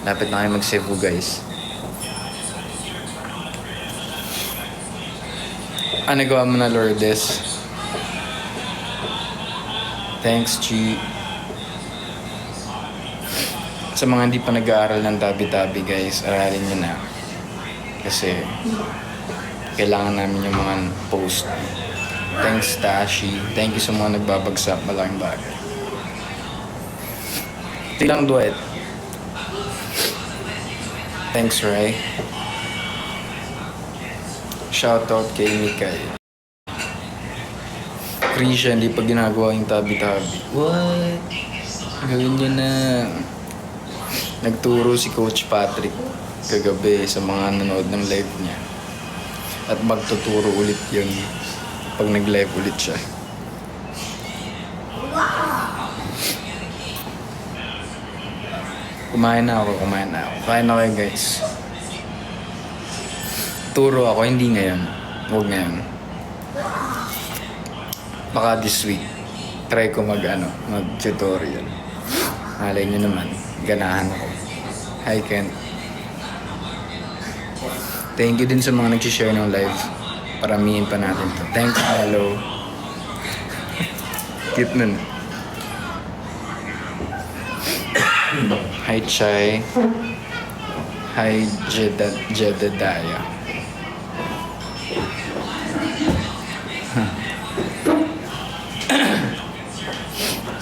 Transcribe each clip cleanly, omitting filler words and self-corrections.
Lapit na kayo mag-Cebu, guys. Nagawa mo na, Lourdes? Thanks, Chi. Sa mga hindi pa nag-aaral ng tabi-tabi, guys, aralin nyo na. Kasi kailangan namin yung mga post. Thanks, Tashi. Thank you sa mga nagbabagsak. Malaking bagay. Tilang duet. Thanks, Ray. Shoutout kay Mikay. Krisha, hindi pa ginagawa yung tabi-tabi. What? Gawin nyo na. Nagturo si Coach Patrick kagabi sa mga nanood ng live niya. At magtuturo ulit yun pag nag-live ulit siya. Kumain na ako. Kain na kayo, guys. Turo ako, hindi ngayon. Huwag ngayon. Baka this week, try ko mag-tutorial. Malay nyo naman, ganahan ako. Hi, Ken. Thank you din sa mga nag-share ng live. Paramihin pa natin to. Thanks, hello. Cute nun. Hi, Chai. Hi, Jedediah.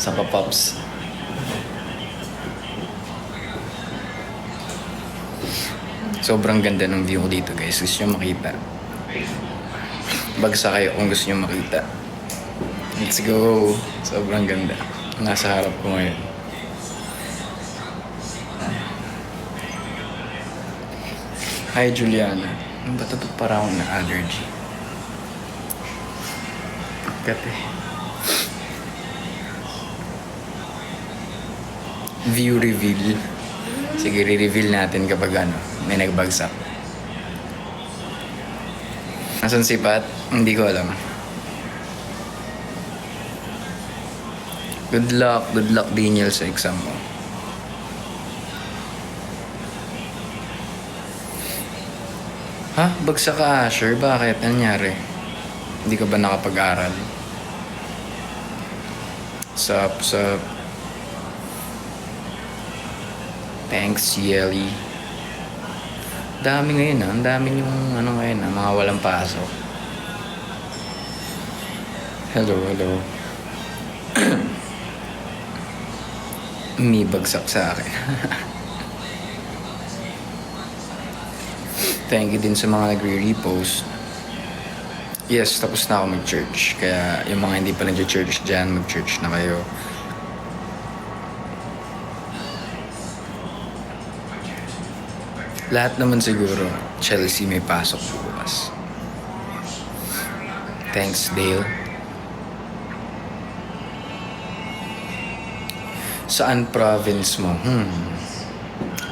Sa papops. Sobrang ganda ng view ko dito, guys. Gusto nyo makita? Bagsa kayo kung gusto nyo makita. Let's go. Sobrang ganda. Nasa harap ko ngayon. Hi, Juliana. Ano ba ito? Para akong na-allergy. Kate. View reveal. Sige, re-reveal natin kapag may nagbagsak. Nasaan si Pat? Hindi ko alam. Good luck, Daniel, sa exam mo. Ha? Bagsak ka, Asher? Bakit? Ano nangyari? Hindi ka ba nakapag-aral? Sup. Thanks, Yeli. Dami ngayon Ang dami yung ngayon mga walang pasok. Hello. May bagsak sa akin. Thank you din sa mga nagre-repost. Yes, tapos na ako mag-church. Kaya yung mga hindi pa nag-church dyan, mag-church na kayo. Lahat naman siguro, Chelsea may pasok bukas. Thanks, Dale. Saan province mo?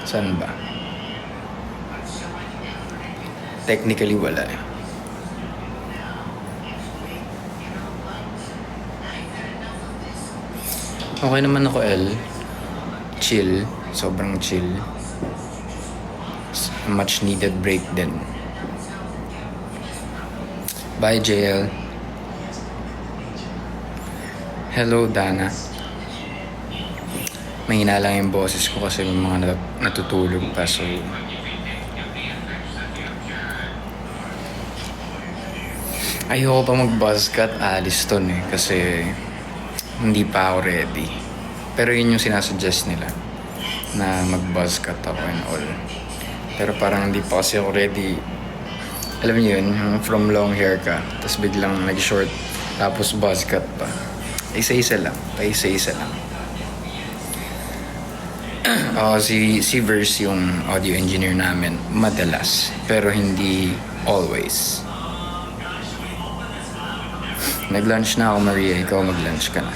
Saan ba? Technically, wala eh. Okay naman ako, El. Chill. Sobrang chill. Much needed break din. Bye, JL. Hello, Dana. Mahina lang yung boses ko kasi may mga natutulog pa, so ayoko pa mag-buzz cut, alis to kasi hindi pa ako ready. Pero yun yung sinasuggest nila, na mag-buzz cut ako and all. Pero parang hindi pa kasi ako ready. Alam niyo yun, from long hair ka, tapos biglang nag-short, tapos buzz cut pa. Isa-isa lang. Si Verse yung audio engineer namin, madalas, pero hindi always. Nag-lunch na ako, Maria. Ikaw mag-lunch ka na.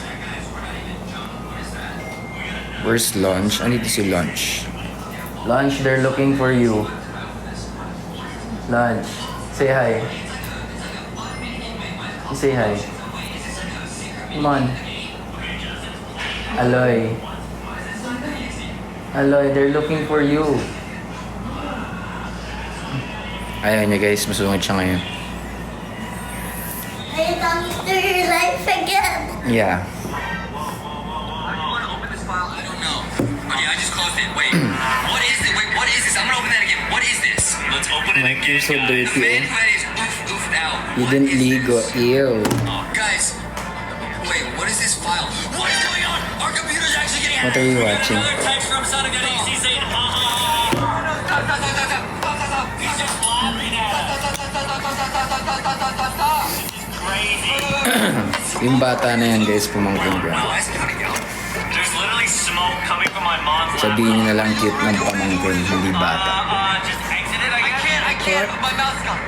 Where's lunch? Andito si lunch. Lunch, they're looking for you. Lunch. Say hi. Say hi. Come on. Aloy. Aloy, they're looking for you. Ayaw niya guys, masungit siya ngayon. Are you talking to your life again? Yeah. I just closed it. Wait, what is it? Wait, what is this? I'm gonna open that again. What is this? Let's open it Like, again. you're so guys. dirty, The eh? fan fan is oofed out. You What didn't is ligo. this? Ew. Oh, guys. Wait, what is this file? What is going on? Our computer's actually getting What are you hacked. watching? Another text from Sonic.exe saying, ha ha ha. Stop, stop, stop, stop, stop, stop, stop. He's just laughing at us. Stop, stop, stop, stop, stop, stop, stop, stop, stop, stop, stop. This is crazy. Yung bata na yan guys, pumangkin ko. Wow, that's coming out. There's literally smoke coming from my mom's Sabihin niyo na lang cute na pamangkin, hindi bata. Just exit it, I can't. My mouth's gone.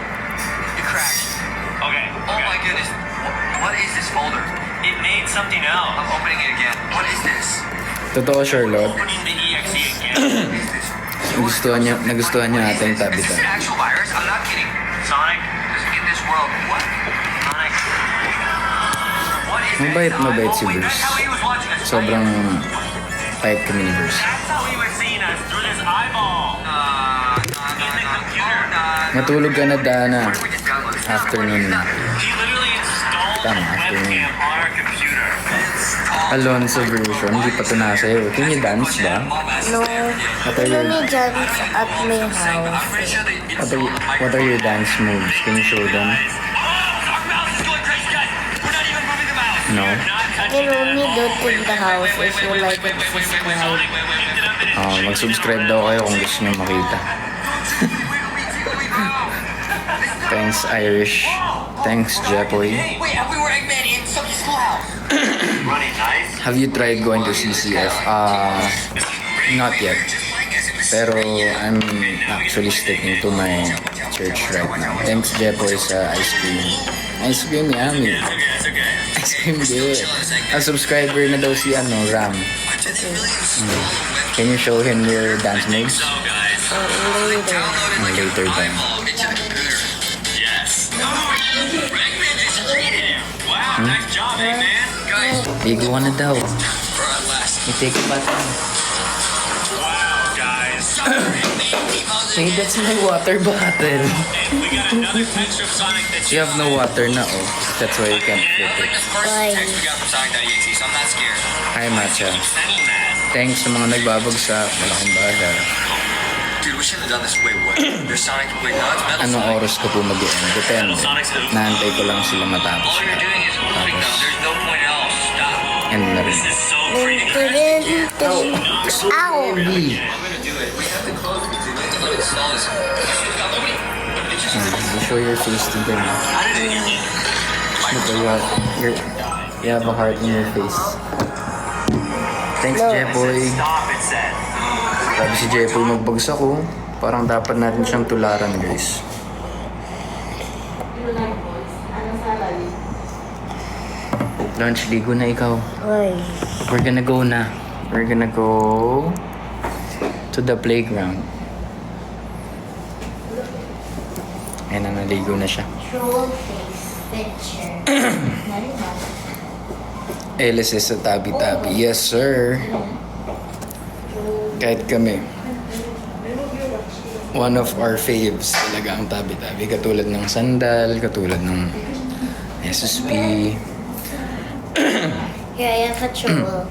It crashed. Okay. Oh my goodness. What is this folder? It made something else. I'm opening it again. What is this? Totoo, Charlotte. Opening the exe again. What is this? Nagustuhan niya ata yung tabi Is this an actual virus? I'm not kidding. Sonic? In this world, what? Sonic? What is Mabait, this? mabait si Oh, wait, Bruce. that's how he was watching us. Sobrang tight kami ni Bruce. That's how he was seeing us, through this eyeball. In the computer. Matulog ka na, Dana. What did we just download? It's not Afternoon recording. na. He literally installed Tama, the afternoon. webcam on our computer. Alonso version, hindi pa ito nasayaw. Can you dance ba? No. What are We your, only dance at my I'm house. pretty sure they what are your dance moves? Can you show them? Our mouse is going crazy, guys. We're not even moving the mouse. No. We're not You touching can only do it in the house if you like it subscribe. Mag-subscribe daw kayo kung gusto nyo makita. Thanks, Irish. Thanks, Jepoy. Wait, we were Eggman in somebody's schoolhouse. Running nice. Have you tried going to CCF? Not yet. Pero I'm actually sticking to my church right now. Thanks, Jepoy, sa ice cream. Ice cream, yummy. It's okay. Ice cream, good. A subscriber na daw si Ram. Can you show him your dance moves? So, guys. Later. Later time. Into the computer. Yes. Eggman just cheated him. Wow, nice job, Eggman. Guys, Ligo ka na daw. for our last. I-take a bath. Wow, guys. Hey, that's my water bottle. And we got another text from Sonic that You have no water na, oh. That's why you can't flip like it. the first Why? text we got from Sonic.exe, so I'm not scared. Hi, Matcha. Sending that. Thanks sa mga nagbabagsak. Malaking baga. Dude, we shouldn't have done this. Wait, what? There's Sonic. Wait, no, it's Metal Anong Sonic. oras ko po mag-end? Depende. Naantay ko lang sila matapos. All you're doing is moving them. There's no point else. Stop. End na rin. This is so Dun, freaking dun, dun, dun. Ow! Heavy. I'm gonna do it. We have to close it. We have to let it install this. You show your face to them. Look, you have a heart in your face. Thanks, No. Jepoy. Stop, it said. Sabi si Jepoy magbagsak ko. Parang dapat natin siyang tularan, guys. Lunch, ligo na ikaw. Why? We're gonna go na. We're gonna go to the playground. Ayan na, naligo na siya. Troll face picture. LSS sa tabi-tabi. Yes, sir. Kahit kami. One of our faves talaga ang tabi-tabi. Katulad ng sandal, katulad ng SSP. Here, I have a troll.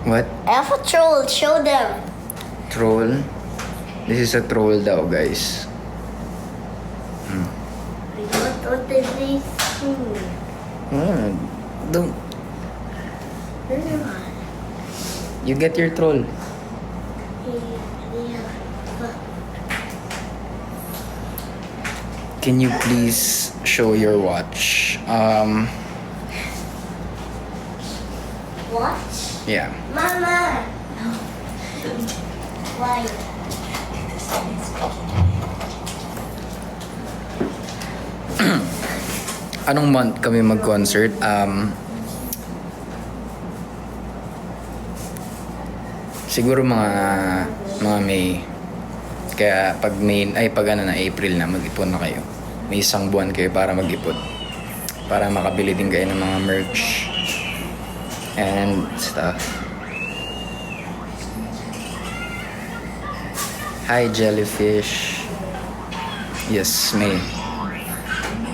What? I have a troll. Show them. Troll? This is a troll daw, guys. What did they see? Ah, don't. You get your troll. Can you please show your watch? What? Yeah. Mama! Why? Anong month kami mag-concert? Siguro mga May. Kaya pag May, pag April na, mag-ipon na kayo. May isang buwan kayo para mag-ipon. Para makabili din kayo ng mga merch and stuff. Hi, jellyfish. Yes, May.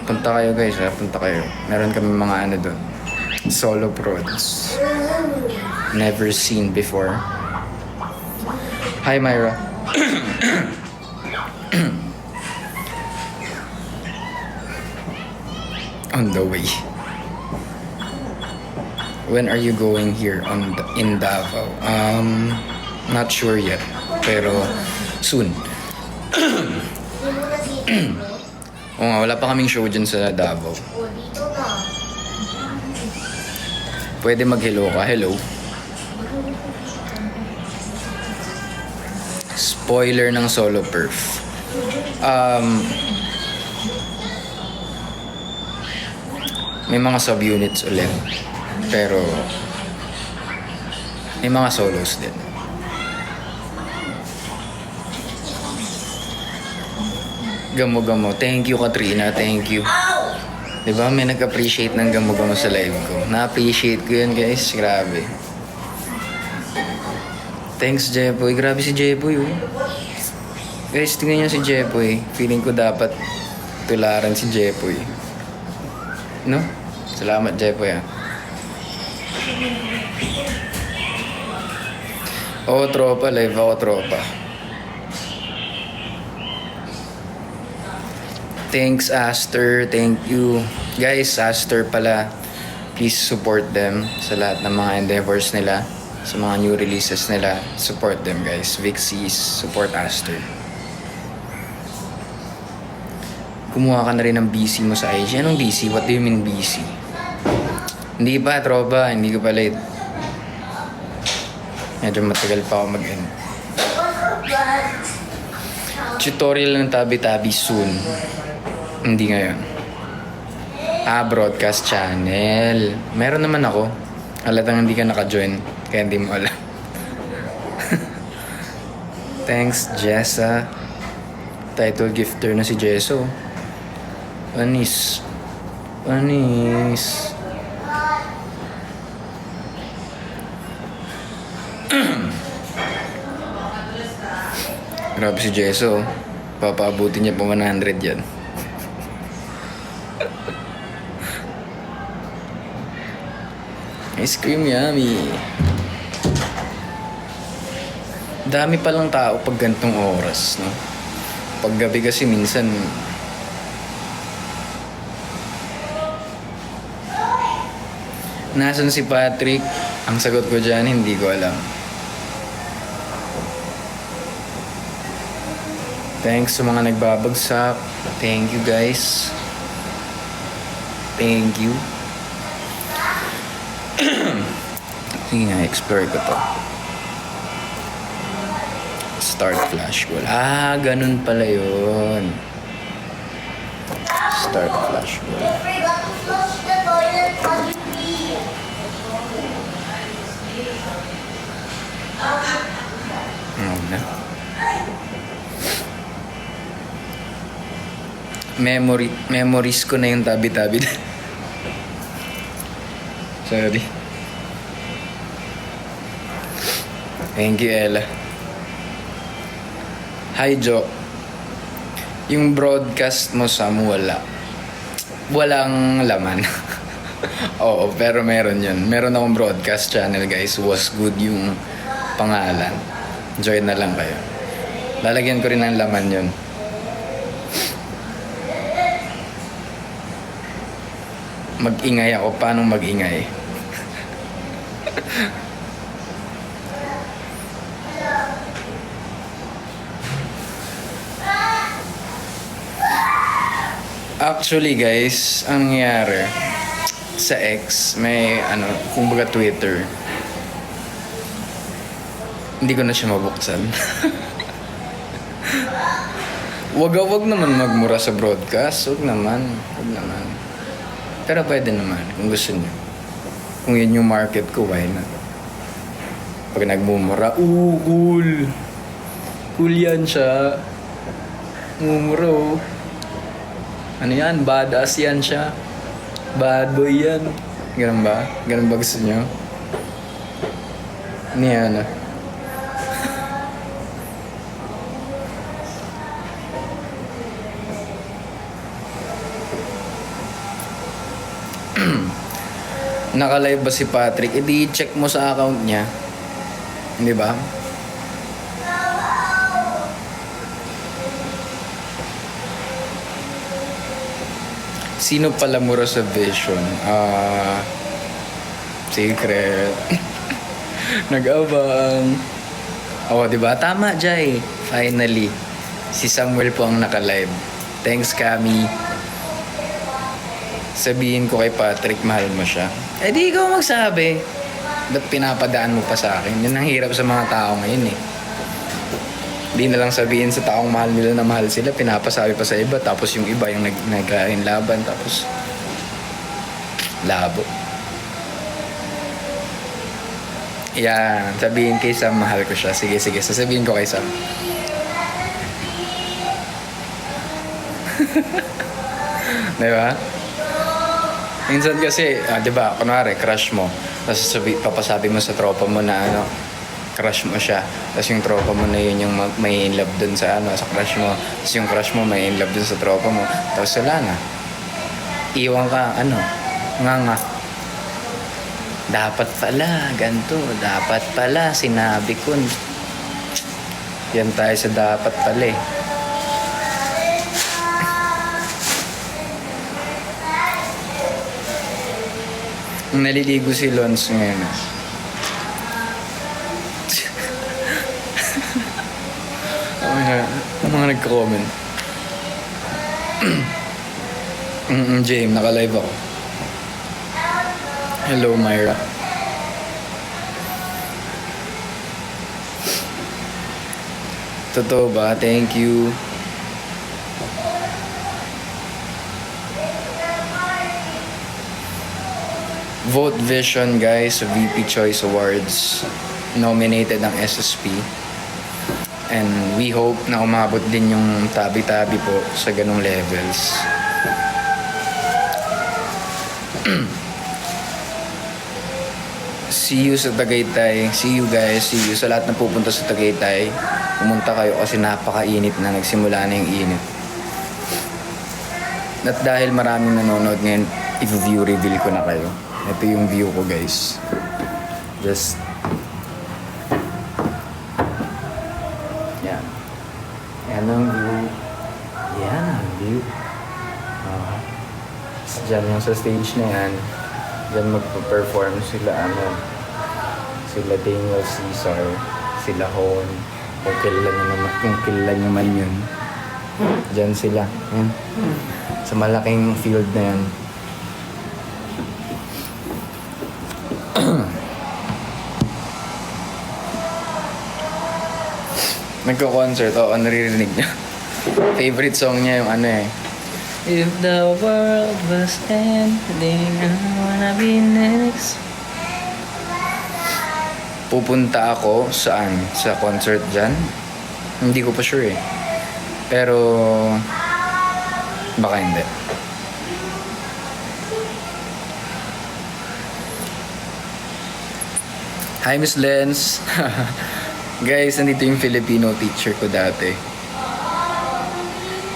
Punta kayo guys, ha? Punta kayo. Meron kami mga ano doon. Solo prods. Never seen before. Hi, Myra. On the way. When are you going here in Davao? Not sure yet. Pero soon. Hindi mo nakita. Oo nga, wala pa kaming show dyan sa Davao. O, dito na. Pwede mag-hello ka. Hello. Spoiler ng Solo Perf. May mga subunits ulit. Pero may mga solos din. Gamo-gamo. Thank you, Katrina. Thank you. Diba? May nag-appreciate ng gamo-gamo sa live ko. Na-appreciate ko yun, guys. Grabe. Thanks, Jepoy. Grabe si Jepoy, oh. Guys, tingnan niyo si Jepoy. Feeling ko dapat tularan si Jepoy. No? Salamat, Jepoy, ah. Oo, tropa. Live ako, tropa. Thanks, Aster. Thank you. Guys, Aster pala. Please support them sa lahat ng mga endeavors nila. Sa mga new releases nila. Support them, guys. Vixies, support Aster. Kumuha ka na rin ng BC mo sa IG. Anong BC? What do you mean BC? Hindi pa, tropa. Hindi ko pa late. Medyo matagal pa ako mag-end. Tutorial ng tabi-tabi soon. Hindi ngayon. Broadcast channel. Meron naman ako. Halatang hindi ka naka-join. Kaya hindi mo alam. Thanks, Jessa. Title gifter na si Jesso. Anis. Anis. Grabe si Jesso. Papaabutin niya pa 100 yan. Ice cream yummy. Dami palang tao pag gantong oras, no? Pag gabi kasi minsan nasan si Patrick? Ang sagot ko dyan, hindi ko alam. Thanks sa mga nagbabagsak. Thank you, guys. Thank you. Sige nga, explore ko to. Start flash goal. Ganun pala yun. Start flash goal. I forgot to flush the toilet on your pee. Na. Memories ko na yung tabi-tabi. Sorry. Thank you, Ella. Hi, Jo. Yung broadcast mo, Sam, walang laman. Oo, pero meron yun. Meron akong broadcast channel, guys. Was Good yung pangalan. Join na lang kayo. Lalagyan ko rin ng laman yun. Mag-ingay ako. Paano mag-ingay? Actually, guys, ang nangyari sa X, may kumbaga Twitter. Hindi ko na siya mabuksan. Wag naman magmura sa broadcast. Wag naman. Pero pwede naman kung gusto niyo. Kung yun yung market ko, why not? Pag nagmumura, cool. Cool yan siya. Mumura, oh. Ano yan? Badass yan siya. Bad boy yan. Ganun ba? Ganun ba gusto niyo? Ano yan? Naka-live ba si Patrick? E di check mo sa account niya. Di ba? Sino pala mura sa Vision? Secret. Nag-abang. Oh, di ba? Tama, Jai. Finally. Si Samuel po ang naka-live. Thanks, Kami. Sabihin ko kay Patrick, mahal mo siya. Eh di ikaw magsabi. Ba't pinapadaan mo pa sa akin? Yun ang hirap sa mga tao ngayon eh. Di na lang sabihin sa taong mahal nila na mahal sila, pinapasabi pa sa iba, tapos yung iba yung nagkain laban, tapos labo. Yan, sabihin kay Sam, mahal ko siya. Sige, sasabihin ko kay Sam. Diba? Minsan kasi, diba, kunwari, crush mo, tapos papasabi mo sa tropa mo na crush mo siya. Tapos yung tropa mo na yun yung may in love dun sa sa crush mo. Tapos yung crush mo may in love dun sa tropa mo. Tapos wala na. Iwan ka, nga. Dapat pala, ganito. Dapat pala, sinabi ko. Yan tayo sa dapat pala eh. Naliligo si Lons ngayon. Mga nagko-comment. James, naka-live ako. Hello, Myra. Totoo ba? Thank you. Vote Vision, guys, sa VP Choice Awards. Nominated ang SSP. And we hope na umabot din yung tabi-tabi po sa ganong levels. See you sa Tagaytay. See you guys. See you sa lahat na pupunta sa Tagaytay. Pumunta kayo kasi napakainit na. Nagsimula na yung init. At dahil maraming nanonood ngayon, i-view reveal ko na kayo. Ito yung view ko, guys. Just yan. Yan ang view. Yan ang view. Diyan yung sa stage na yan. Diyan magpa-perform sila sila Daniel Caesar, sila Hon, kung kilala nyo man yun. Diyan sila. Yan. Sa malaking field na yan. Nagko-concert, naririnig niya. Favorite song niya yung If the world was ending, I wanna be next. Pupunta ako saan? Sa concert dyan? Hindi ko pa sure eh. Pero baka hindi. Hi, Miss Lens. Guys, nandito yung Filipino teacher ko dati.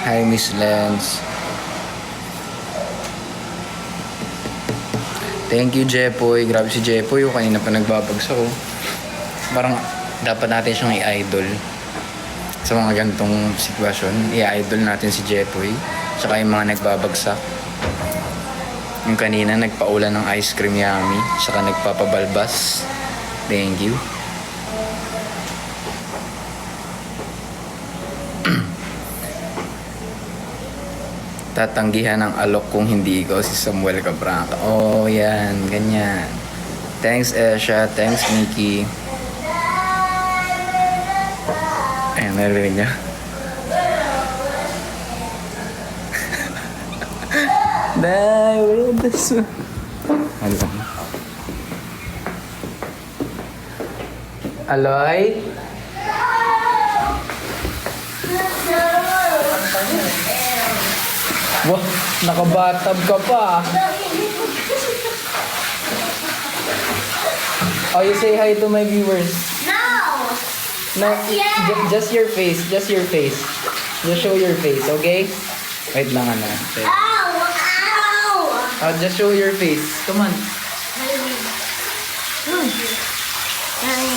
Hi, Miss Lens. Thank you, Jepoy. Grabe si Jepoy. Kanina pa nagbabagsak ko. Parang dapat natin siyang i-idol. Sa mga ganitong sitwasyon, i-idol natin si Jepoy. Tsaka yung mga nagbabagsak. Yung kanina, nagpaulan ng ice cream yummy. Tsaka nagpapabalbas. Thank you. Tatanggihan ng alok kung hindi ikaw si Samuel Cabraca. Oh, yan. Ganyan. Thanks, Esha. Thanks, Nikki. Ayan, narinig niya. Dai, wait this. Ano? Aloy? Wah, nakabatab ka pa. Oh, you say hi to my viewers. No, just your face. Just your face. Just show your face, okay? Wait lang, Wait. Ow! Ow! Oh, just show your face. Come on. Hello? Hi.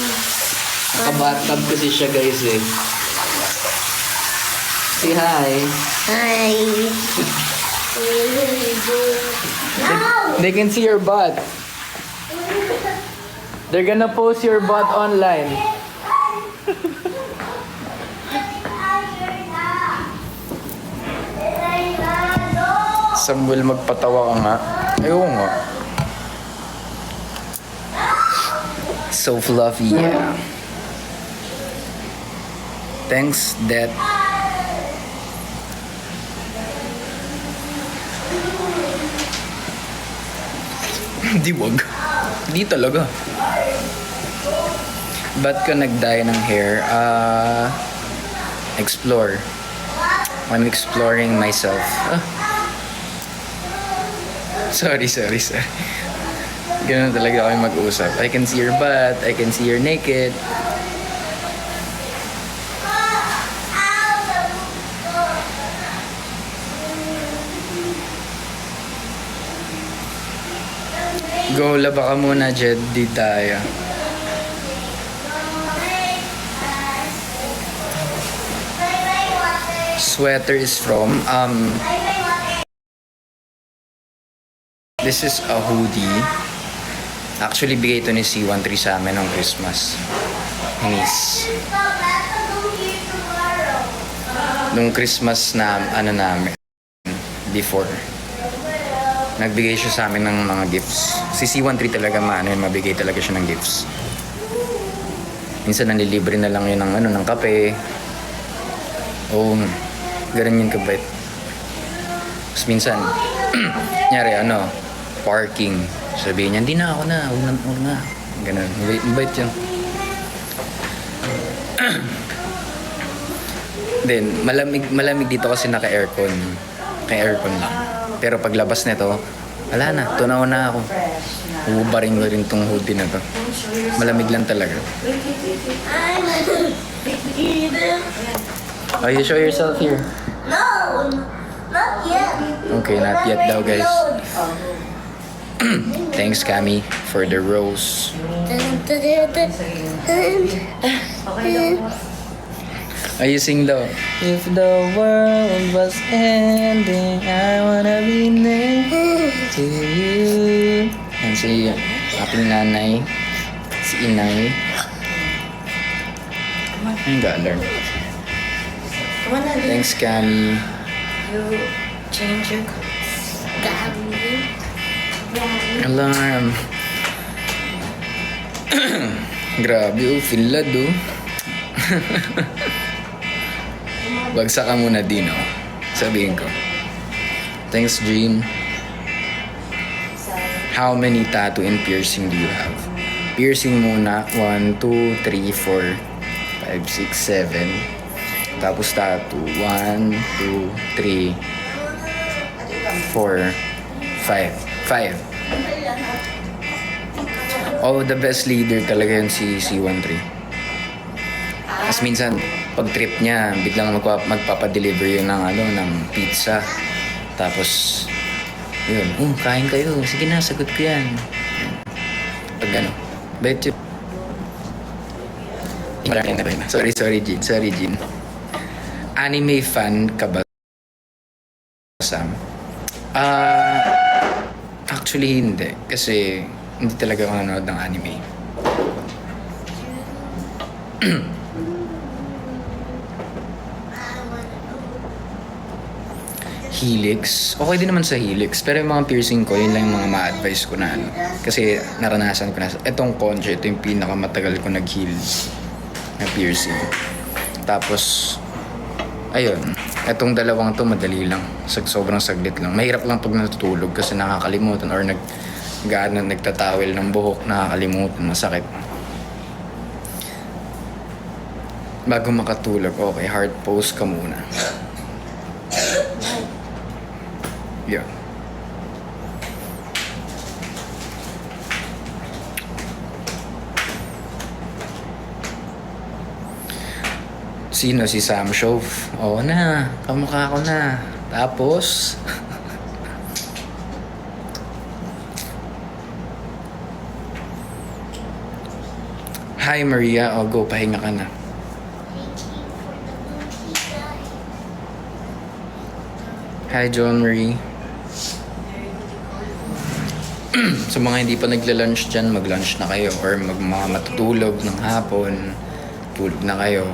Nakabathtub kasi siya guys eh. Say hi. Hi. No! They can see your butt. They're gonna post your butt online. Samuel, magpatawa ka nga. Ayoko nga. So fluffy, yeah. Thanks, Dad. Di wag. Di talaga. Ba't ka nag-dye ng hair? Explore. I'm exploring myself. Ah. Sorry. Ganun talaga kami mag-usap. I can see your butt. I can see you're naked. Go, laba ka muna, Jed. Di tayo. Sweater is from, this is a hoodie. Actually, bigay ito ni C13 sa amin ng Christmas. Miss. Nung Christmas na, namin, before. Nagbigay siya sa amin ng mga gifts. Si C13 talaga mabigay talaga siya ng gifts. Minsan nanlilibre na lang yun ng kape. Oo, ganun yun kabait. Tapos minsan, nyari parking. Sabihin niya, hindi na ako na, huwag na. Ganun, mabait yun. Then, malamig dito kasi naka-aircon. Naka-aircon lang. Pero paglabas nito, wala na, tunaw na ako. Ubaring ko rin tong hoodie na to. Malamig lang talaga. Oh, you show yourself here. No! Not yet. Okay, not yet daw, guys. Thanks, Cami, for the rose. Ayusing daw. If the world was ending, I wanna be next to you. And si aking nanay, si inay. Ang galer. Thanks, Cami. You change your clothes. Alarm. Grabe, finlad oh. Bagsak ka muna din, oh. Sabihin ko. Thanks, Dream. How many tattoo and piercing do you have? Piercing muna. 1, 2, 3, 4, 5, 6, 7. Tapos tattoo. 1, 2, 3, 4, 5. Oh, the best leader talaga yun si C13. As minsan, pag trip niya, biglang magpapadeliver yun ng pizza. Tapos, yun, kain kayo. Sige na, sagot ko yan. Pag bet yun. Sorry, Jean. Anime fan ka ba, Sam? Actually, hindi. Kasi, hindi talaga ako nanonood ng anime. Helix. Okay din naman sa Helix. Pero yung mga piercing ko, yun lang yung mga ma-advise ko na Kasi naranasan ko na. Itong Concha, ito yung pinakamatagal ko nag-heal na piercing. Tapos, ayun. Itong dalawang to madali lang. Sobrang saglit lang. Mahirap lang pag natutulog kasi nakakalimutan or nagtatawel ng buhok, nakakalimutan, masakit. Bago makatulog, okay, heart pose ka muna. Yeah. Sino? Si Sam Shove? Oo na, kamukha ko na. Tapos, Hi Maria, o go, pahinga ka na. Hi John Marie. Sa mga hindi pa nagla-lunch dyan, mag-lunch na kayo or matutulog ng hapon, tulog na kayo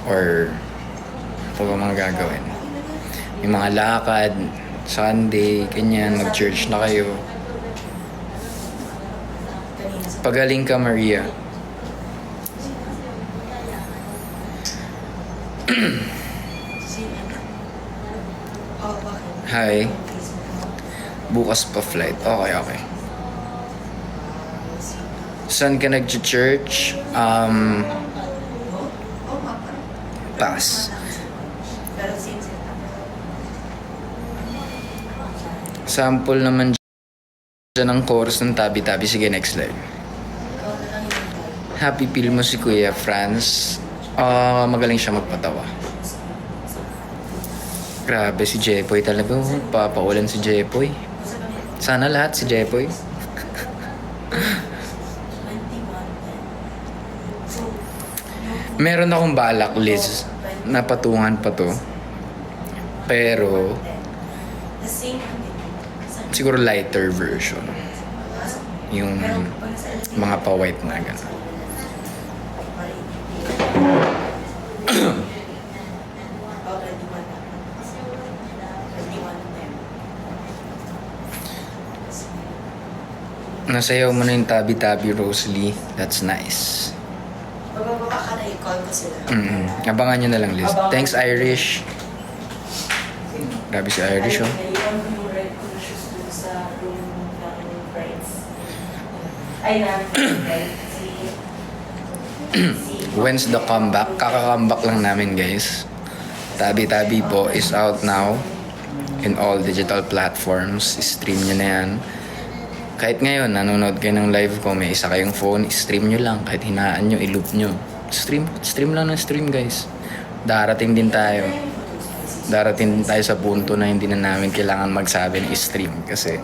or ano ba mga gagawin. May mga lakad, Sunday, ganyan, mag-church na kayo. Pagaling ka Maria. Hi. Bukas pa flight. Okay. Saan ka nag-church? Pass. Sample naman dyan ng chorus ng tabi-tabi. Sige, next slide. Happy feel mo si Kuya Franz. Magaling siya magpatawa. Grabe si Jepoy talaga. Papaulan si Jepoy. Sana lahat si Jepoy. Meron akong balak, Liz, na patungan pa to. Pero, siguro lighter version. Yung mga pa-white na gano'n. Nasayaw mo na yung tabi-tabi, Rosalie. That's nice. Bababa ka na, i-call ko sila. Abangan nyo na lang, Liz. Thanks, Irish. Grabe si Irish, oh. Naiwan ko yung red ko na shoes dun sa room ng friends. Ay, na friends. When's the comeback? Kaka-comeback lang namin, guys. Tabi-tabi po is out now in all digital platforms. Stream nyo na yan. Kahit ngayon, nanonood kayo ng live ko, may isa kayong phone, stream nyo lang. Kahit hinaan nyo, i-loop nyo. Stream lang ng stream, guys. Darating din tayo sa punto na hindi na namin kailangan magsabi ng stream. Kasi,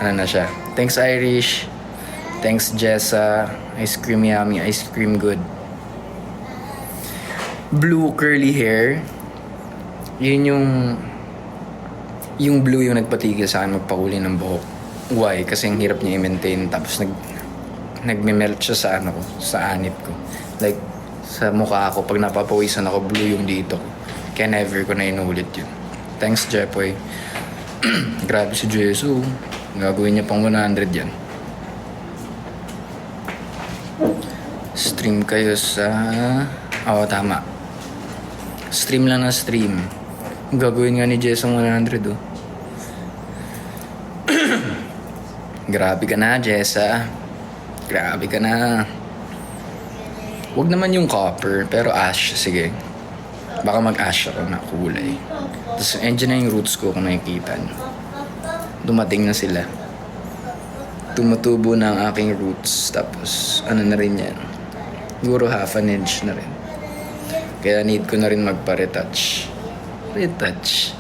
ano na siya. Thanks, Irish. Thanks, Jessa. Ice cream yummy, ice cream good. Blue curly hair. Yun yung blue yung nagpatigil sa akin magpakuli ng buhok. Why? Kasi ang hirap niya i-maintain. Tapos nagme-melt siya sa sa anit ko. Like, sa mukha ko, pag napapawisan ako, blue yung dito ko. Kaya never ko na inulit yun. Thanks, Jepoy. Grabe si Jesu. Gagawin niya pang 100 yan. Stream kayo sa... tama. Stream lang na stream. Gagawin nga ni Jesu 100, oh. Grabe ka na, Jessa. Grabe ka na. Huwag naman yung copper, pero ash. Sige. Baka mag-ash ako na kulay. Tapos, andyan na yung roots ko kung nakikita nyo. Dumating na sila. Tumutubo na ang aking roots. Tapos, ano na rin yan. Siguro half an inch na rin. Kaya need ko na rin magpa-retouch. Retouch.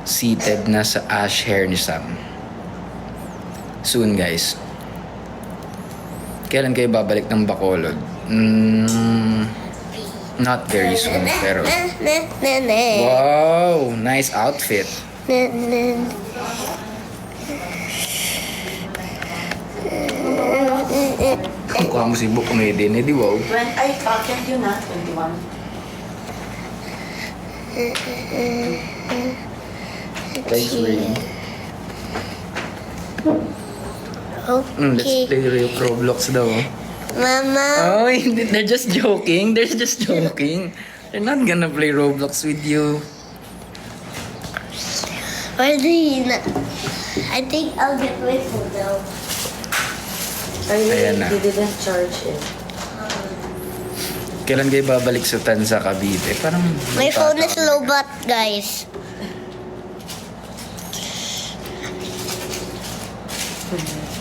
Seated na sa ash hair ni Sam. Soon, guys. Kailan kayo babalik ng Bacolod? Not very soon, pero... Wow! Nice outfit. Kuha mo si Book Made in, di wow. Ay, packet yun na, 21. Thanks, Ray. Let's Okay. play Roblox daw. Mama. Oh, they're just joking. They're just joking. They're not gonna play Roblox with you. Why do you not? I think I'll get my phone now. Ayan na. They didn't charge it. Kailan kayo babalik sa Tanza, Cavite? Parang... My phone is low bat, guys.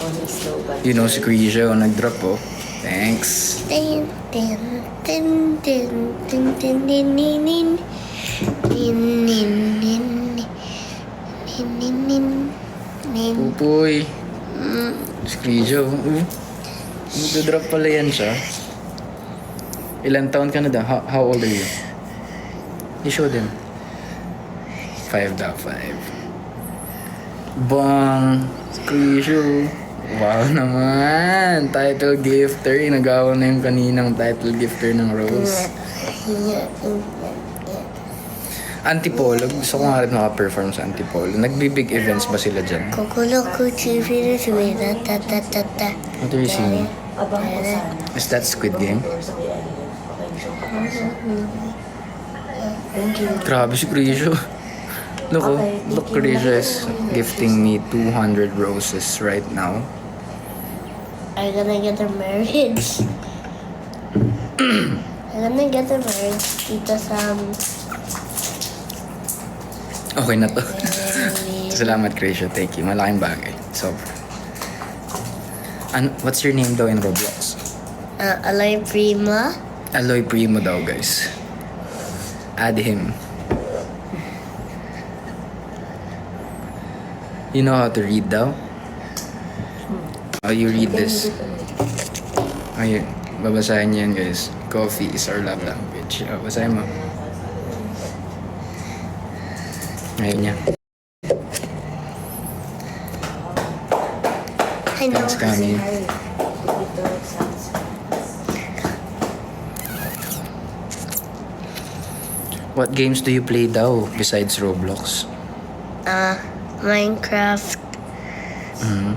Phone is low, but... You know si Quisha, nag-drop, oh. Thanks. Tin, tin, tin, tin, tin, tin, tin, nin, nin. Nin, nin, nin, nin, nin, nin, nin. Pupoy. Si Quisha, oh. Magdodrop pala yan siya. Ilan taon ka na daw? How old are you? You show them. 5 daw, 5. Bang! Krisyo. Wow naman! Title gifter. Inagawa na yung kaninang title gifter ng Rose. Antipolo. Gusto ko nga rin maka-perform sa Antipolo. Nagbibig events ba sila dyan? Kukulo ko chiviri sumira ta ta ta ta. What are you singing? Abang ko sana. Is that Squid Game? Or sa may ano yun. Okay, show. Thank you. Grabe si Krisyo. Look, oh. Okay, Look, thank you. Krisyo is gifting me 200 roses right now. I'm gonna get a marriage. I'm gonna get a marriage. Tita Sam. Okay na to. Salamat, Krisyo. Thank you. Malaking bagay. Sobra. What's your name daw in Roblox? Aloy Prima. Aloy Primo daw, guys. Add him. You know how to read daw? Oh, you read this. Ayun. Babasahin niyo yan, guys. Coffee is our love language. Oh, basahin mo. Ayun niya. I know. Thanks, Kami. What games do you play daw besides Roblox? Minecraft. Mm.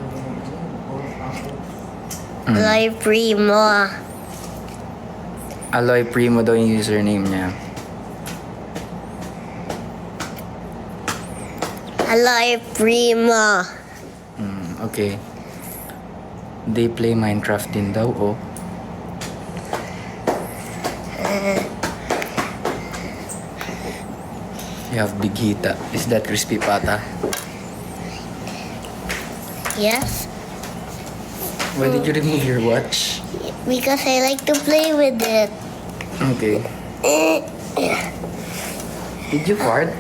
Aloy Prima. Aloy Primo daw yung username niya. Aloy Prima. Okay. They play Minecraft din daw, oh. You have Big Hita. Is that Crispy Pata? Yes. Why did you remove your watch? Because I like to play with it. Okay. Did you fart?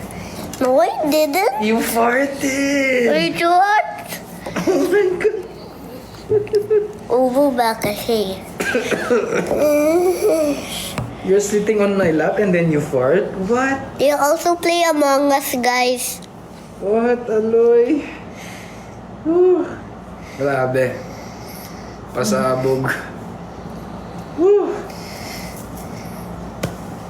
No, I didn't. You farted! Wait, what? Oh my God! Ubo ba kasi? You're sitting on my lap and then you fart? What? They also play Among Us, guys. What, Aloy? Whew. Grabe. Pasabog. Whew.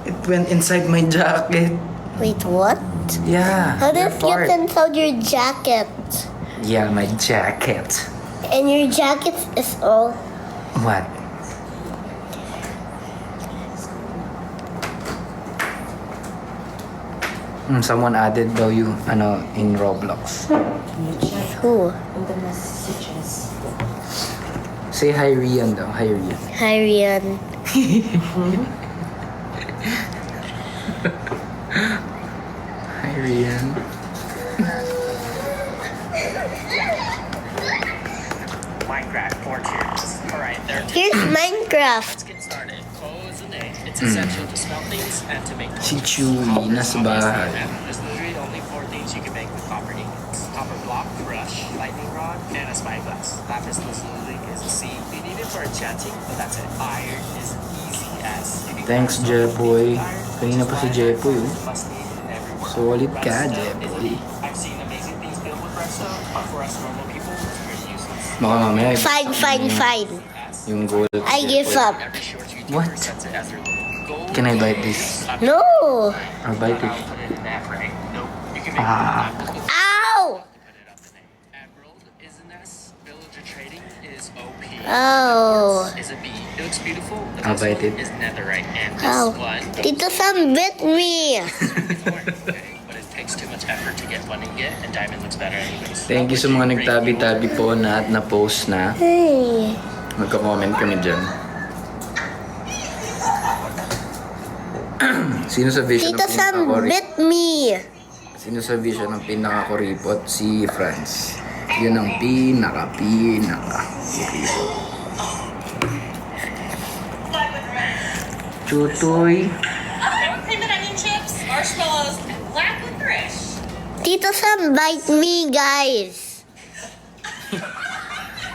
It went inside my jacket. Wait, what? Yeah. How your does fart. get inside your jacket? Yeah, my jacket. And your jacket is all... What? Someone added daw you, in Roblox. Who? In the messages. Say hi, Rian daw. Hi, Rian. Hi, Rian. Hi, Rian. Minecraft 4 tiers. Alright, there are two. Here's Minecraft. Let's get started. Close the day. It's essential to smelt things and to make Si tools. Chewie, nasa bahay. There's literally only 4 things you can make with copper ingots. Copper block, brush, lightning rod, and a spyglass. Lapis lazuli is a C. You need it for enchanting, but that's it. Iron is easy as. You can Thanks, craft stone Jepoy. with iron, Kanina pa si Jepoy, oh. must need in every world. Solid ka, Redstone is Jepoy. a- I've seen amazing things built with redstone, but for us normal people, it's pretty useless. Baka mamaya. Fine, fine, fine. Yung gold. I give up. Every short YouTuber What? sets it as their goal. Can I bite this? No. I'll bite it. Put it in that, right? Nope. You can make Ah. Ow! put it up in there. Emerald is an S. Villager trading is OP. Oh. Is a B. It looks beautiful. The I'll best bite one it. is netherite, and this Ow. one. Tito Sam bit me. Okay, but it takes too much effort to get one ingot, and diamond looks better anyways. Thank you sa mga nagtabi-tabi po na at na-post na. Hey. Magka-comment kami dyan. Sino sa vision Tito ng Sam pinakakuripot? bit me. Sino sa vision ng pinakakuripot? Si Franz. Yun ang pinaka-kuripot. Chutoy. Cream and onion chips, marshmallows, and black licorice. Tito Sam bite me, guys.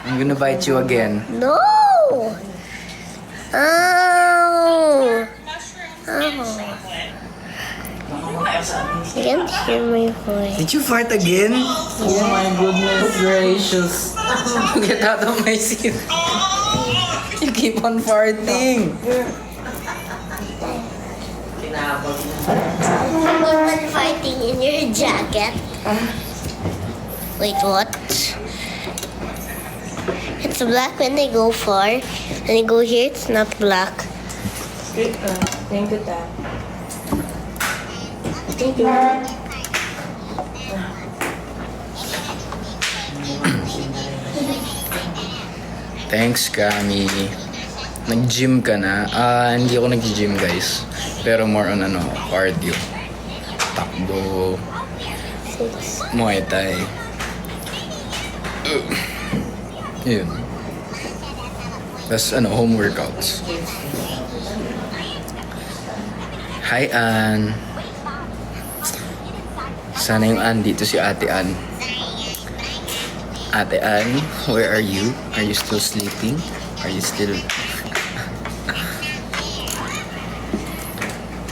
I'm gonna bite you again. No. Ow! Ow! Mushrooms Oh. and chocolate. You can't hear my voice. Did you fart again? Oh my goodness gracious. Get out of my seat. You keep on farting. Kinabag na. Keep on fighting in your jacket. Wait, what? It's black when they go far. When they go here, it's not black. Thank you, Dad. Thank you. Thanks, Kami. Nag-gym ka na? Hindi ako nag-gym, guys. Pero more on cardio. Takbo, Muay Thai. Yun. Tapos home workouts. Hi, Ann. Sana yung Ann dito si Ate Ann. Ate Ann, where are you? Are you still sleeping? Are you still...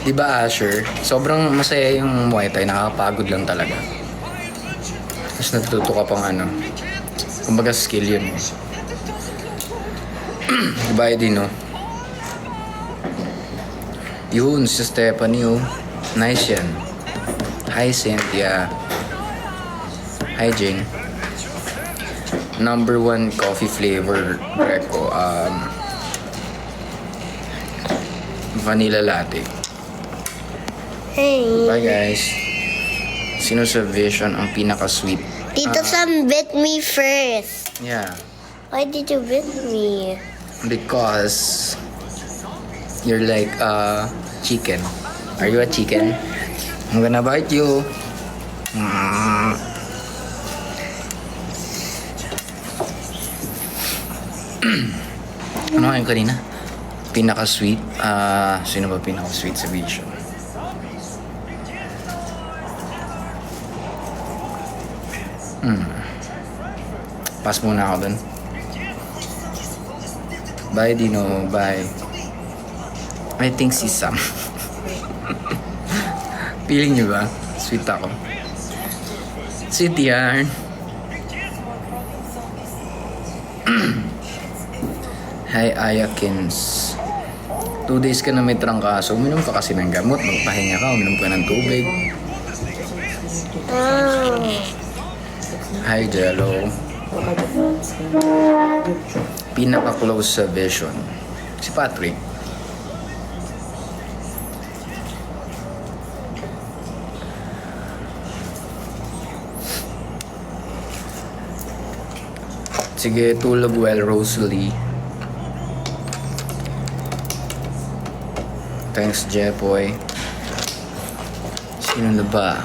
Diba, Asher? Sobrang masaya yung Muay Thai. Nakakapagod lang talaga. Tapos natututo ka pang kumbaga skill yun. Diba, Edino? Yun, si Stephanie, oh. Nice yan. Hi, Cynthia. Hi, Jane. Number 1 coffee flavor Greco, vanilla latte. Hey. Bye, guys. Sino sa Vision ang pinaka-sweet? Tito Sam bit me first. Yeah, Why did you bit me? because you're like chicken. Are you a chicken? I'm gonna bite you. Ano kayo kanina? Pinaka-sweet? Sino ba pinaka-sweet sa Vision? Pass muna ako dun. Bye, Dino. Bye. I think si Sam. Feeling nyo ba? Sweet ako. Sweet yarn. Hi, Ayakins. 2 days ka na may trangkaso. Uminom ka kasi ng gamot. Magpahinga ka. Uminom ka ng tubig. Oh. Hi, Jello. Pinaka-close sa Vision. Si Patrick. Sige, tulog well, Rosalie. Thanks, Jepoy. Sino na ba?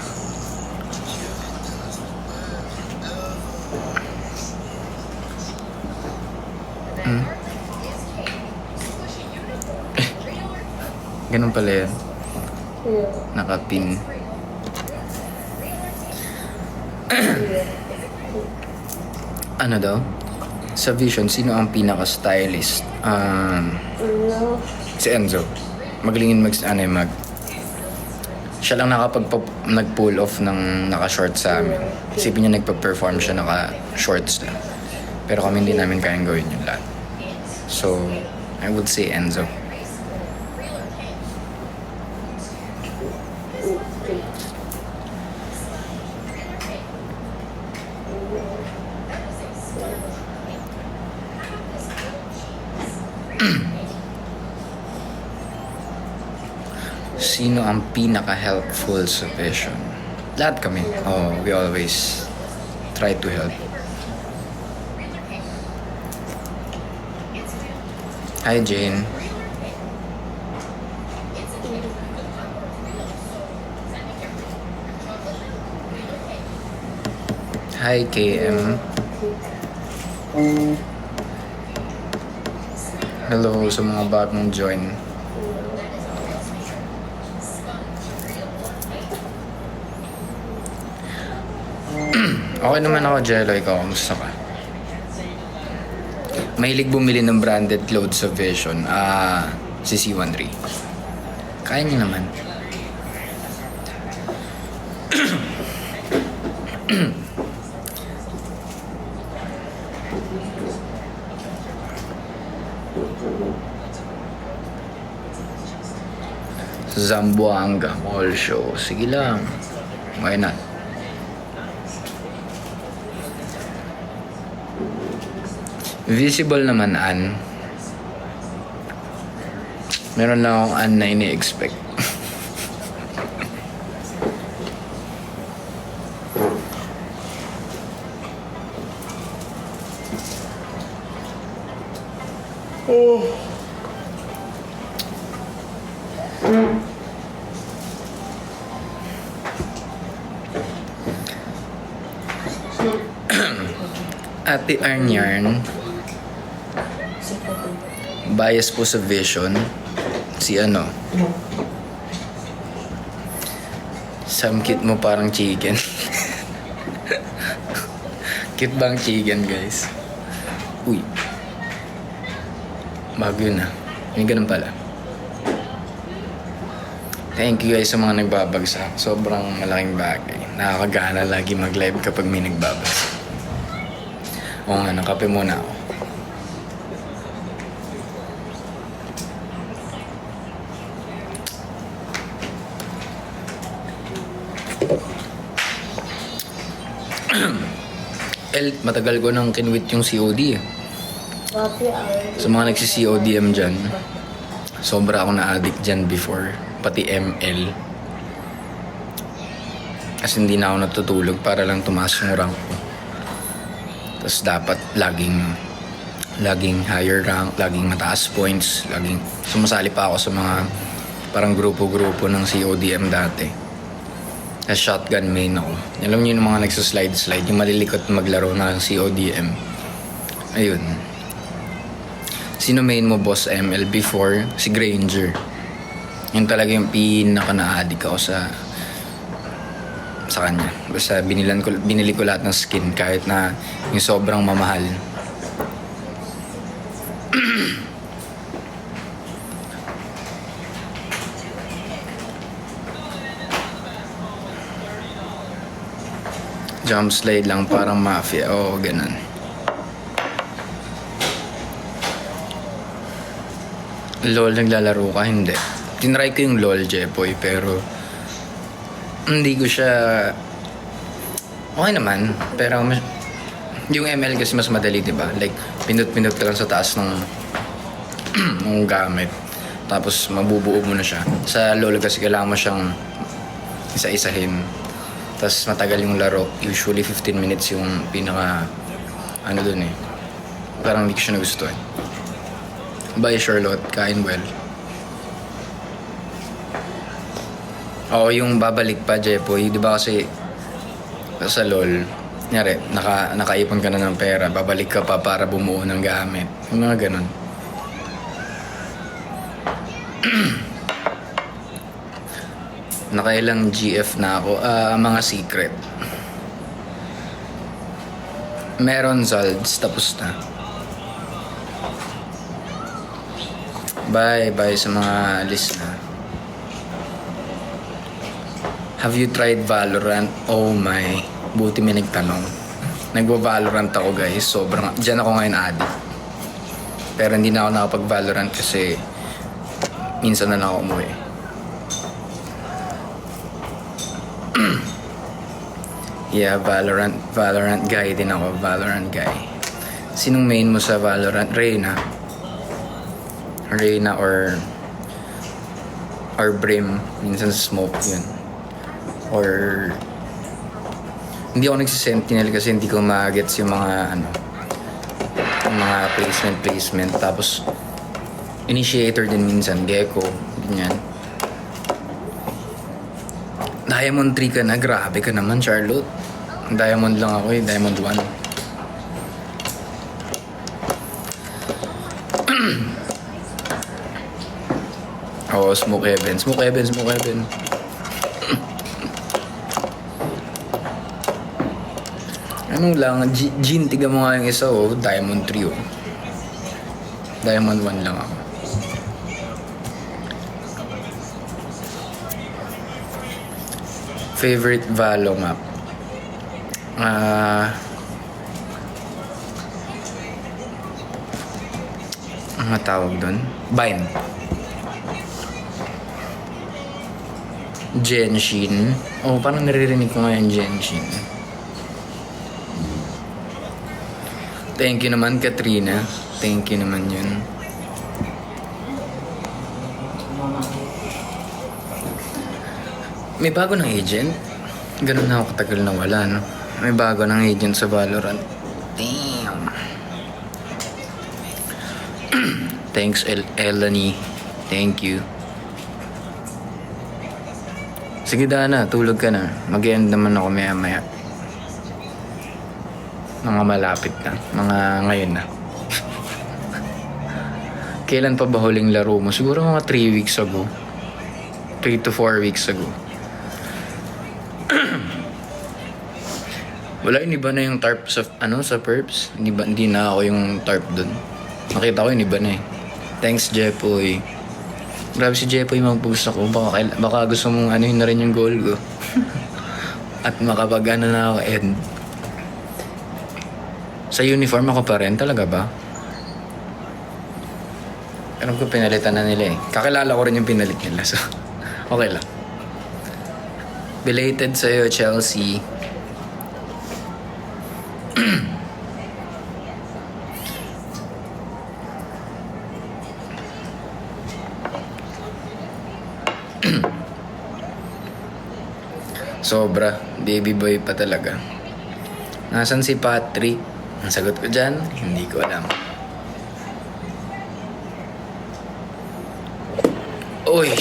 Ganun pala yan. Nakapin. Ano daw? Sa Vision, sino ang pinaka-stylist? Si Enzo. Magalingin mag... Siya lang nag-pull off ng naka-short sa amin. Isipin niya nagpa-perform siya naka-shorts lang. Pero kami hindi namin kayang gawin yung lahat. So, I would say Enzo. Sino ang pinaka-helpful sa Vision? Lahat kami. We always try to help. Hi, Jane. Hi, KM. Hello sa mga bagong join. Okay naman ako, Jello. Ikaw, kamusta ka? mahilig bumili ng branded clothes sa Vision, si C13. Kaya niya naman. Zamboanga Mall Show. Sige lang. Why not? Visible naman, Ann. Meron lang akong Ann na ini-expect. Ate Arnyan, bias po sa Vision. Si ano? Sam, cute mo parang chicken. Cute bang chicken, guys? Uy. Bago yun ah. Yung ganun pala. Thank you guys sa mga nagbabagsak. Sobrang malaking bagay. Nakakagana lagi mag-live kapag may nagbabagsak. Oo nga, nakape muna ako. Matagal ko nang kinwit yung COD eh. Sa mga nagsi-CODM dyan, sobra ako na-addict dyan before. Pati ML. Kasi hindi na ako natutulog para lang tumaas yung rank ko. Tapos dapat laging higher rank, laging mataas points, laging sumasali pa ako sa mga parang grupo-grupo ng CODM dati. As shotgun main ako. Alam niyo yung mga nagsaslide-slide, yung malilikot maglaro ng CODM. Ayun. Sino main mo, Boss ML, before? Si Granger. Yun talaga yung pinaka na-addict ako sa kanya. Basta binili ko lahat ng skin kahit na yung sobrang mamahal. Jump slide lang parang mafia. Oo, ganun. LOL, naglalaro ka? Hindi. Tinry ko yung LOL, Jepoy, pero hindi ko siya... Okay naman, pero yung ML kasi mas madali, diba? Like, pindot-pindot ka lang sa taas ng ng gamit. Tapos, mabubuo mo na siya. Sa LOL kasi kailangan mo siyang isa-isahin. Tapos, matagal yung laro. Usually, 15 minutes yung pinaka... Ano dun eh. Parang hindi ko siya nagustuhan. Bye, Charlotte. Kain well. Oo, yung babalik pa, Jepoy. Di ba kasi sa LOL, nyari, nakaipon ka na ng pera, babalik ka pa para bumuo ng gamit. Yung mga ganun. Nakailang GF na ako. Mga secret. Meron Zalds, tapos na. Bye sa mga listener. Have you tried Valorant? Oh my. Buti may nagtanong. Nagwa-Valorant ako, guys. Sobrang... Diyan ako ngayon addict. Pero hindi na ako nakapag-Valorant kasi minsan na lang ako umuwi. Yeah, Valorant guy din ako. Valorant guy. Sinong main mo sa Valorant? Reyna or Brim. Minsan sa smoke yun. Or hindi ako nagsisentinel kasi hindi ko ma-gets yung mga yung mga placement. Tapos initiator din minsan, Gecko, ganyan. Diamond 3 ka na, grabe ka naman, Charlotte. Diamond lang ako eh, Diamond 1. Oh, Smoke Heaven. Ano lang, Jean, tiga mo nga yung isa, oh. Diamond 3, oh. Diamond 1 lang ako. Favorite Valo map? Ano tawag doon? Bind. Genshin. Oh, parang naririnig ko ngayon Genshin. Thank you naman, Katrina. Thank you naman yun. May bago ng agent? Ganun na ako katagal na wala, no? May bago ng agent sa Valorant. Damn. Thanks, Elani. Thank you. Sige, Dana. Tulog ka na. Mag-end naman ako maya-maya. Mga malapit na. Mga ngayon na. Kailan pa ba huling laro mo? Siguro mga 3 weeks ago. 3 to 4 weeks ago. Wala, iniba na yung tarp sa, sa perps. Hindi na ako yung tarp dun. Nakita ko, iniba na eh. Thanks, Jepoy. Grabe si Jepoy mag-post ako. Baka gusto mong yun na rin yung goal ko. At makapag na ako end. Sa uniform ako pa rin, talaga ba? Alam ko pinalitan na nila eh. Kakilala ko rin yung pinalit nila, so okay lang. Belated sa'yo, Chelsea. Sobra. Baby boy pa talaga. Nasaan si Patrick? Ang sagot ko dyan, hindi ko alam. Uy!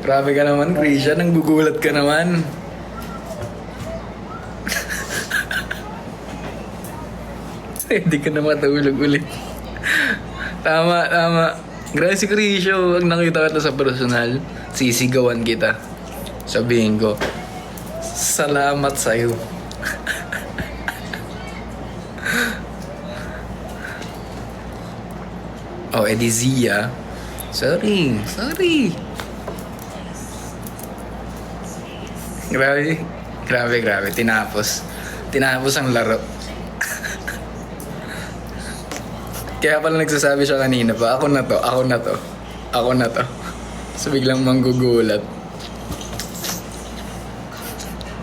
Grabe ka naman, Krisha. Nanggugulat ka naman. Hindi ka na matulog ulit. Tama. Grabe si Krisha. Pag nakita kita sa personal, sisigawan kita. Sabihin ko, salamat sa'yo. Oh, edi Zia. Sorry. Grabe. Tinapos ang laro. Kaya pala nagsasabi siya kanina pa, ako na to. So biglang manggugulat.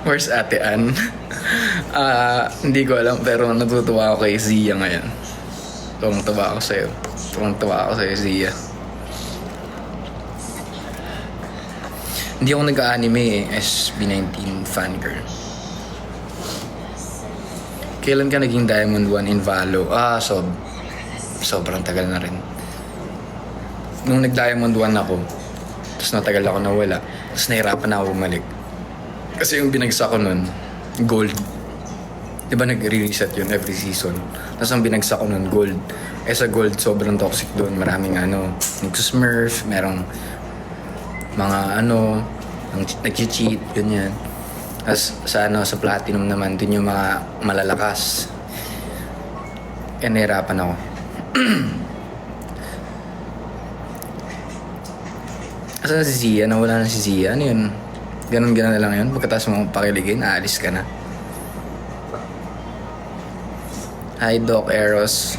Where's Ate Ann? Hindi ko alam, pero natutuwa ako kay Zia ngayon. Tuwang-tuwa ako sa'yo, Zia. Hindi ako nag-anime eh, SB19 fangirl. Kailan ka naging Diamond 1 in Valo? Sobrang tagal na rin. Nung nag-Diamond 1 ako, tapos natagal ako nawala, tapos nahirapan na ako bumalik. Kasi yung binagsak ko nun, gold. Diba nag-reset yun every season? Tapos ang binagsak ko nun, gold. Sa gold, sobrang toxic doon. Maraming nagsusmurf, merong mga nag-cheat, ganyan. Tapos sa platinum naman, dun yung mga malalakas. Kaya nahirapan ako. Asa na si Zia? Nawala na si Zia? Ano yun? Ganon na lang yun. Pagkatapos mo pakiligin, aalis ka na. Hi, Doc Eros.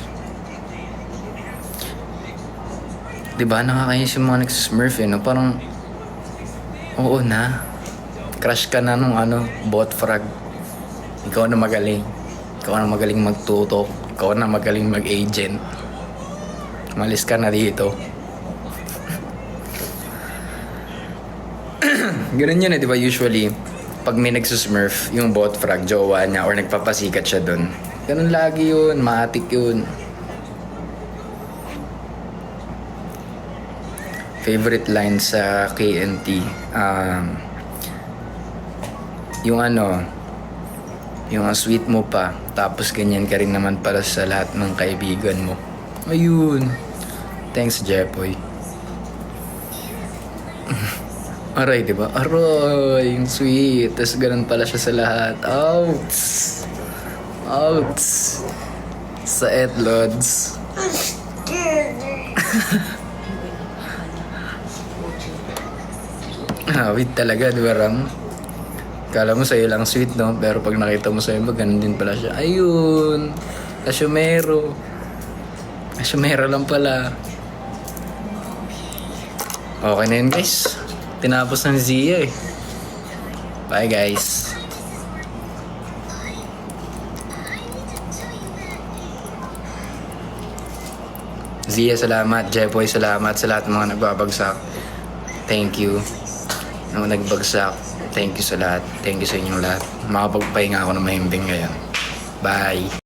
Diba, nakakainis yung mga nagsusmurf no? Parang, oo na. Crush ka na nung bot frag. Ikaw na magaling. Ikaw na magaling magtutok. Ikaw na magaling mag-agent. Malis ka na dito. Ganun yun diba? Usually, pag may nagsusmurf, yung bot frag, jowa niya, or nagpapasikat siya dun. Ganun lagi yun. Matik yun. Favorite line sa KNT. Yung sweet mo pa, tapos ganyan ka rin naman para sa lahat ng kaibigan mo. Ayun. Thanks, Jepoy. Aray, diba? Aray, yung sweet. Tapos ganun pala siya sa lahat. Oh, Outs. Sa Etlods. Awit talaga, di ba, Ram? Kala mo sa'yo lang sweet, no? Pero pag nakita mo sa'yo, ganun din pala siya. Ayun! Asyumero. Asyumero lang pala. Okay na yun, guys. Tinapos ng Zia, eh. Bye, guys. Zia, salamat. Jepoy, salamat sa lahat ng mga nagbabagsak. Thank you. Nung nagbagsak, thank you sa lahat. Thank you sa inyong lahat. Makapagpahinga ako ng mahimbing ngayon. Bye!